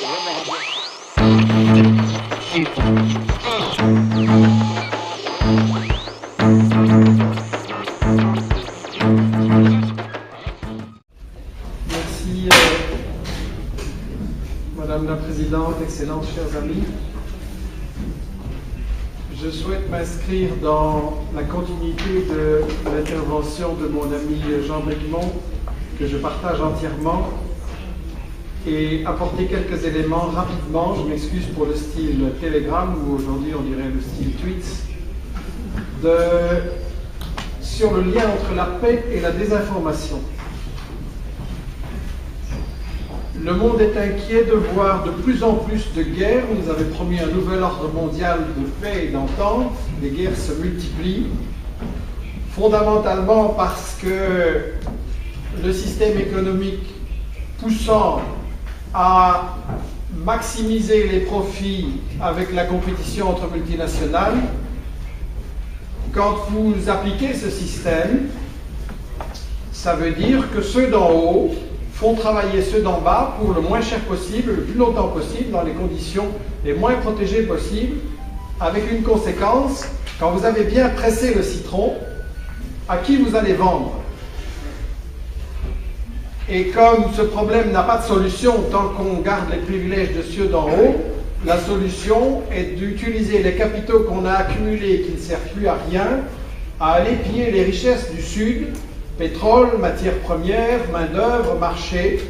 Merci, Madame la Présidente, excellents chers amis. Je souhaite m'inscrire dans la continuité de l'intervention de mon ami Jean Bricmont, que je partage entièrement, et apporter quelques éléments rapidement. Je m'excuse pour le style Telegram, ou aujourd'hui on dirait le style Tweets, sur le lien entre la paix et la désinformation. Le monde est inquiet de voir de plus en plus de guerres. On nous avait promis un nouvel ordre mondial de paix et d'entente. Les guerres se multiplient, fondamentalement parce que le système économique poussant à maximiser les profits avec la compétition entre multinationales, quand vous appliquez ce système, ça veut dire que ceux d'en haut font travailler ceux d'en bas pour le moins cher possible, le plus longtemps possible, dans les conditions les moins protégées possibles, avec une conséquence: quand vous avez bien pressé le citron, à qui vous allez vendre? Et comme ce problème n'a pas de solution tant qu'on garde les privilèges de ceux d'en haut, la solution est d'utiliser les capitaux qu'on a accumulés et qui ne servent plus à rien, à aller piller les richesses du Sud: pétrole, matières premières, main-d'œuvre, marché,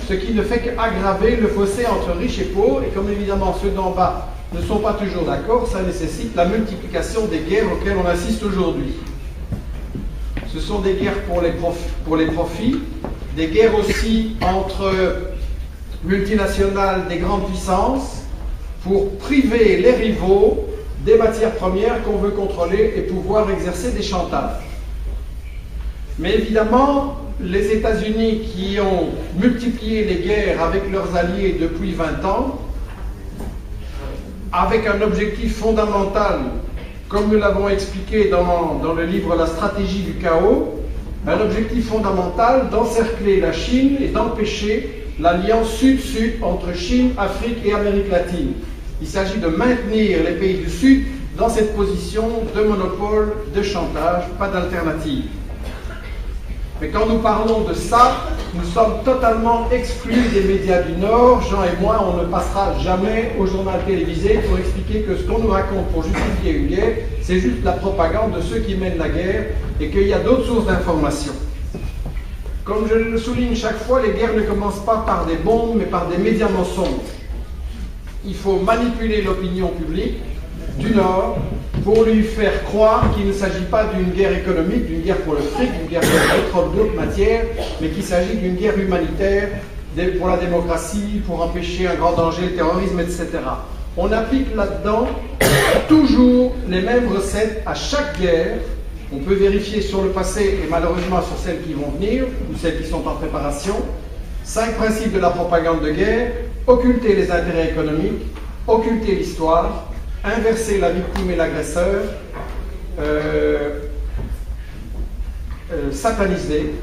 ce qui ne fait qu'aggraver le fossé entre riches et pauvres. Et comme évidemment ceux d'en bas ne sont pas toujours d'accord, ça nécessite la multiplication des guerres auxquelles on assiste aujourd'hui. Ce sont des guerres pour les profits, des guerres aussi entre multinationales des grandes puissances pour priver les rivaux des matières premières qu'on veut contrôler et pouvoir exercer des chantages. Mais évidemment, les États-Unis, qui ont multiplié les guerres avec leurs alliés depuis 20 ans, avec un objectif fondamental, comme nous l'avons expliqué dans le livre La stratégie du chaos, un objectif fondamental d'encercler la Chine et d'empêcher l'alliance Sud-Sud entre Chine, Afrique et Amérique latine. Il s'agit de maintenir les pays du Sud dans cette position de monopole, de chantage, pas d'alternative. Mais quand nous parlons de ça, nous sommes totalement exclus des médias du Nord. Jean et moi, on ne passera jamais au journal télévisé pour expliquer que ce qu'on nous raconte pour justifier une guerre, c'est juste la propagande de ceux qui mènent la guerre et qu'il y a d'autres sources d'information. Comme je le souligne chaque fois, les guerres ne commencent pas par des bombes, mais par des médias mensonges. Il faut manipuler l'opinion publique du Nord pour lui faire croire qu'il ne s'agit pas d'une guerre économique, d'une guerre pour le fric, d'une guerre pour le pétrole, d'autres matières, mais qu'il s'agit d'une guerre humanitaire pour la démocratie, pour empêcher un grand danger, le terrorisme, etc. On applique là-dedans toujours les mêmes recettes à chaque guerre. On peut vérifier sur le passé et malheureusement sur celles qui vont venir, ou celles qui sont en préparation. 5 principes de la propagande de guerre: occulter les intérêts économiques, occulter l'histoire, inverser la victime et l'agresseur, sataniser,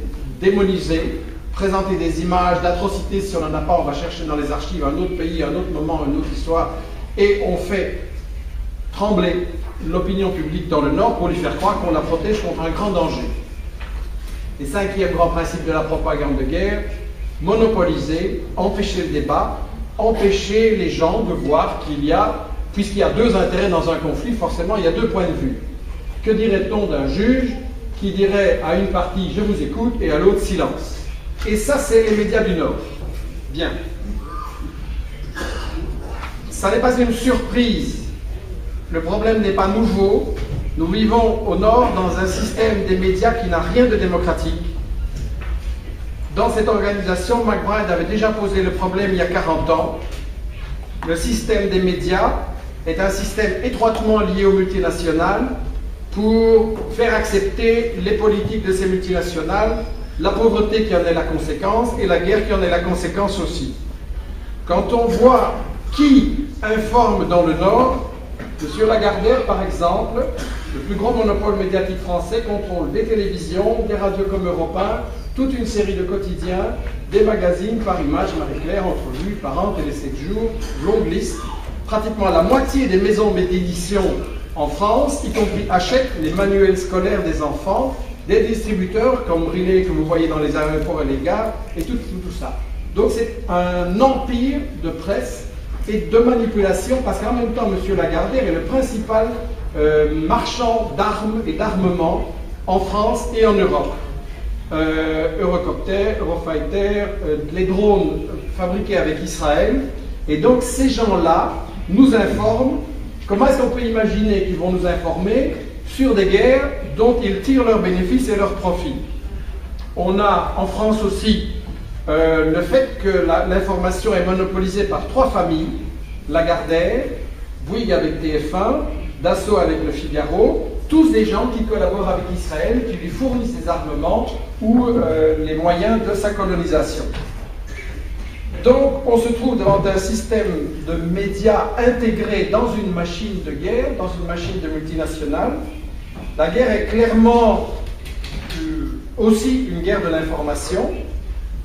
démoniser, présenter des images d'atrocités. Si on n'en a pas, on va chercher dans les archives un autre pays, un autre moment, une autre histoire, et on fait trembler l'opinion publique dans le Nord pour lui faire croire qu'on la protège contre un grand danger. Et 5e grand principe de la propagande de guerre: monopoliser, empêcher le débat, empêcher les gens de voir qu'il y a, puisqu'il y a 2 intérêts dans un conflit, forcément il y a 2 points de vue. Que dirait-on d'un juge qui dirait à une partie « je vous écoute » et à l'autre « silence ». Et ça, c'est les médias du Nord. Bien. Ça n'est pas une surprise. Le problème n'est pas nouveau. Nous vivons au Nord dans un système des médias qui n'a rien de démocratique. Dans cette organisation, McBride avait déjà posé le problème il y a 40 ans. Le système des médias est un système étroitement lié aux multinationales pour faire accepter les politiques de ces multinationales, la pauvreté qui en est la conséquence et la guerre qui en est la conséquence aussi. Quand on voit qui informe dans le Nord, M. Lagardère, par exemple, le plus gros monopole médiatique français, contrôle des télévisions, des radios comme Europe 1, toute une série de quotidiens, des magazines par image, Marie-Claire, Entrevue, Parents, Télé 7 jours, longue liste. Pratiquement la moitié des maisons d'édition en France, y compris achètent les manuels scolaires des enfants, des distributeurs comme Brillet que vous voyez dans les aéroports et les gares, et tout ça. Donc c'est un empire de presse et de manipulation, parce qu'en même temps, M. Lagardère est le principal marchand d'armes et d'armement en France et en Europe. Eurocopter, Eurofighter, les drones fabriqués avec Israël. Et donc ces gens-là nous informent. Comment est-ce qu'on peut imaginer qu'ils vont nous informer sur des guerres dont ils tirent leurs bénéfices et leurs profits? On a en France aussi le fait que l'information est monopolisée par 3 familles, Lagardère, Bouygues avec TF1, Dassault avec Le Figaro, tous des gens qui collaborent avec Israël, qui lui fournissent des armements ou les moyens de sa colonisation. Donc on se trouve devant un système de médias intégrés dans une machine de guerre, dans une machine de multinationale. La guerre est clairement aussi une guerre de l'information.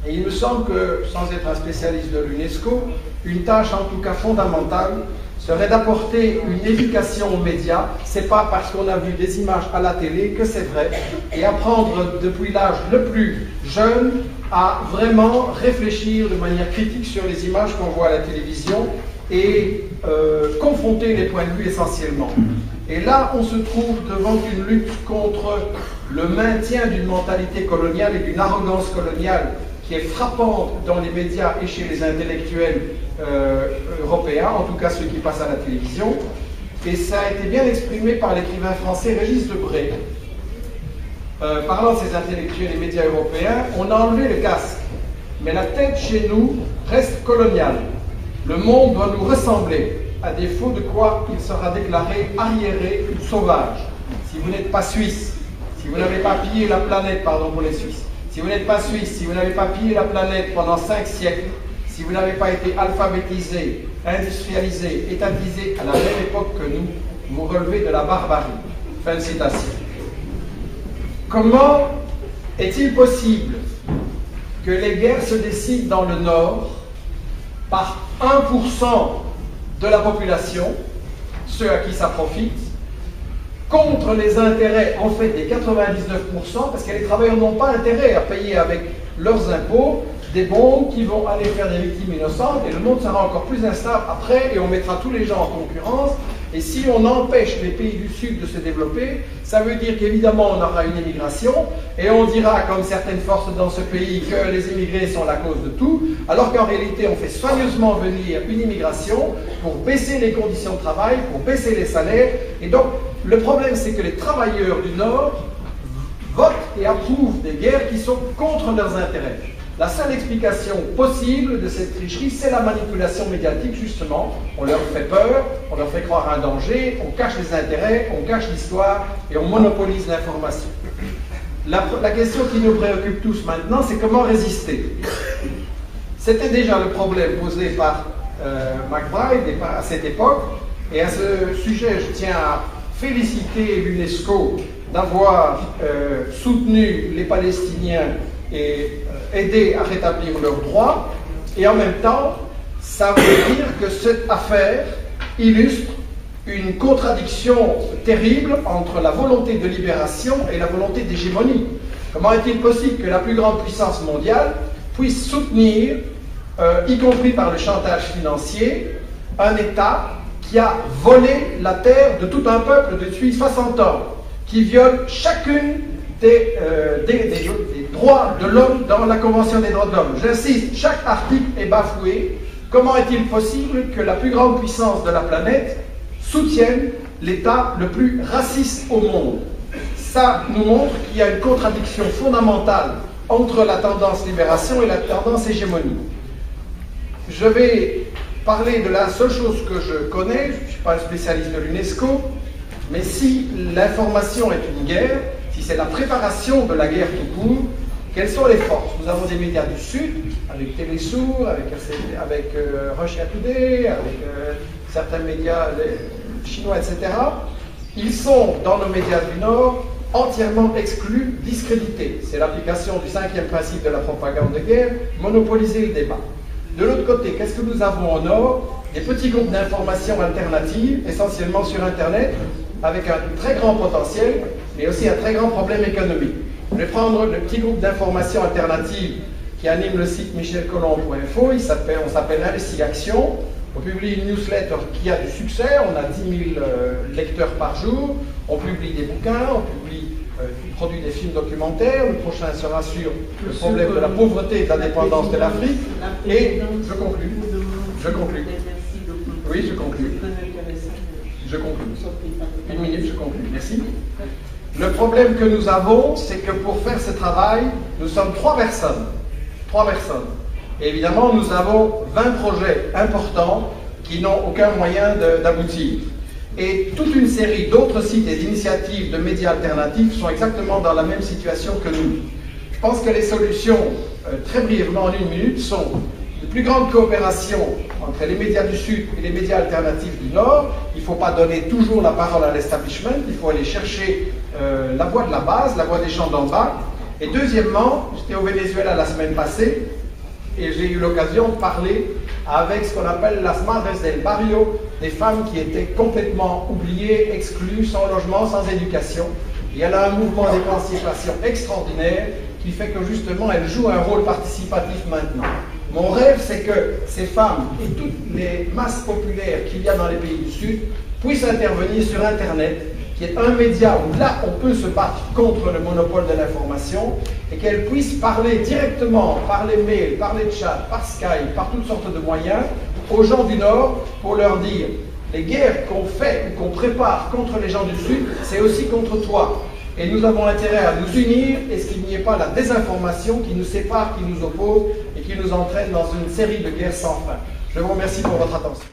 Et il me semble que, sans être un spécialiste de l'UNESCO, une tâche en tout cas fondamentale serait d'apporter une éducation aux médias. C'est pas parce qu'on a vu des images à la télé que c'est vrai. Et apprendre depuis l'âge le plus jeune à vraiment réfléchir de manière critique sur les images qu'on voit à la télévision et confronter les points de vue essentiellement. Et là, on se trouve devant une lutte contre le maintien d'une mentalité coloniale et d'une arrogance coloniale qui est frappante dans les médias et chez les intellectuels européens, en tout cas ceux qui passent à la télévision. Et ça a été bien exprimé par l'écrivain français Régis Debray. Parlant de ces intellectuels et médias européens, on a enlevé le casque, mais la tête chez nous reste coloniale. Le monde doit nous ressembler, à défaut de quoi il sera déclaré arriéré ou sauvage. Si vous n'êtes pas suisse, si vous n'avez pas pillé la planète, pardon pour les Suisses, si vous n'êtes pas suisse, si vous n'avez pas pillé la planète pendant 5 siècles, si vous n'avez pas été alphabétisé, industrialisé, étatisé à la même époque que nous, vous relevez de la barbarie. Fin de citation. Comment est-il possible que les guerres se décident dans le Nord par 1% de la population, ceux à qui ça profite, contre les intérêts en fait des 99%, parce que les travailleurs n'ont pas intérêt à payer avec leurs impôts des bombes qui vont aller faire des victimes innocentes, et le monde sera encore plus instable après, et on mettra tous les gens en concurrence. Et si on empêche les pays du Sud de se développer, ça veut dire qu'évidemment on aura une immigration, et on dira, comme certaines forces dans ce pays, que les immigrés sont la cause de tout, alors qu'en réalité on fait soigneusement venir une immigration pour baisser les conditions de travail, pour baisser les salaires. Et donc le problème, c'est que les travailleurs du Nord votent et approuvent des guerres qui sont contre leurs intérêts. La seule explication possible de cette tricherie, c'est la manipulation médiatique, justement. On leur fait peur, on leur fait croire un danger, on cache les intérêts, on cache l'histoire et on monopolise l'information. La question qui nous préoccupe tous maintenant, c'est comment résister. C'était déjà le problème posé par McBride à cette époque, et à ce sujet, je tiens à féliciter l'UNESCO d'avoir soutenu les Palestiniens et aider à rétablir leurs droits, et en même temps, ça veut dire que cette affaire illustre une contradiction terrible entre la volonté de libération et la volonté d'hégémonie. Comment est-il possible que la plus grande puissance mondiale puisse soutenir, y compris par le chantage financier, un État qui a volé la terre de tout un peuple depuis 60 ans, qui viole chacune des droits de l'homme dans la Convention des droits de l'homme. J'insiste, chaque article est bafoué. Comment est-il possible que la plus grande puissance de la planète soutienne l'État le plus raciste au monde? Ça nous montre qu'il y a une contradiction fondamentale entre la tendance libération et la tendance hégémonie. Je vais parler de la seule chose que je connais, je ne suis pas un spécialiste de l'UNESCO, mais si l'information est une guerre, si c'est la préparation de la guerre tout court, quelles sont les forces? Nous avons des médias du Sud, avec Télésour, avec Russia Today, avec certains médias chinois, etc. Ils sont, dans nos médias du Nord, entièrement exclus, discrédités. C'est l'application du 5e principe de la propagande de guerre, monopoliser le débat. De l'autre côté, qu'est-ce que nous avons au nord? Des petits groupes d'information alternatives, essentiellement sur Internet, avec un très grand potentiel, mais aussi un très grand problème économique. Je vais prendre le petit groupe d'information alternative qui anime le site michelcolomb.info, on s'appelle Investigation. On publie une newsletter qui a du succès, on a 10 000 lecteurs par jour, on publie des bouquins, on produit des films documentaires, le prochain sera sur le problème de la pauvreté et de la dépendance de l'Afrique. Et je conclus. Oui, je conclus. Une minute, je conclus. Merci. Le problème que nous avons, c'est que pour faire ce travail, nous sommes 3 personnes. 3 personnes. Et évidemment, nous avons 20 projets importants qui n'ont aucun moyen d'aboutir. Et toute une série d'autres sites et d'initiatives de médias alternatifs sont exactement dans la même situation que nous. Je pense que les solutions, très brièvement en une minute, sont une plus grande coopération entre les médias du Sud et les médias alternatifs du Nord. Il ne faut pas donner toujours la parole à l'establishment, il faut aller chercher la voix de la base, la voix des gens d'en bas. Et deuxièmement, j'étais au Venezuela la semaine passée, et j'ai eu l'occasion de parler avec ce qu'on appelle las madres del barrio, des femmes qui étaient complètement oubliées, exclues, sans logement, sans éducation. Et elle a un mouvement d'émancipation extraordinaire qui fait que justement elle joue un rôle participatif maintenant. Mon rêve, c'est que ces femmes et toutes les masses populaires qu'il y a dans les pays du Sud puissent intervenir sur Internet, qui est un média où là on peut se battre contre le monopole de l'information, et qu'elles puissent parler directement, par les mails, par les chats, par Skype, par toutes sortes de moyens, aux gens du Nord pour leur dire les guerres qu'on fait ou qu'on prépare contre les gens du Sud, c'est aussi contre toi. Et nous avons intérêt à nous unir et ce qu'il n'y ait pas la désinformation qui nous sépare, qui nous oppose et qui nous entraîne dans une série de guerres sans fin. Je vous remercie pour votre attention.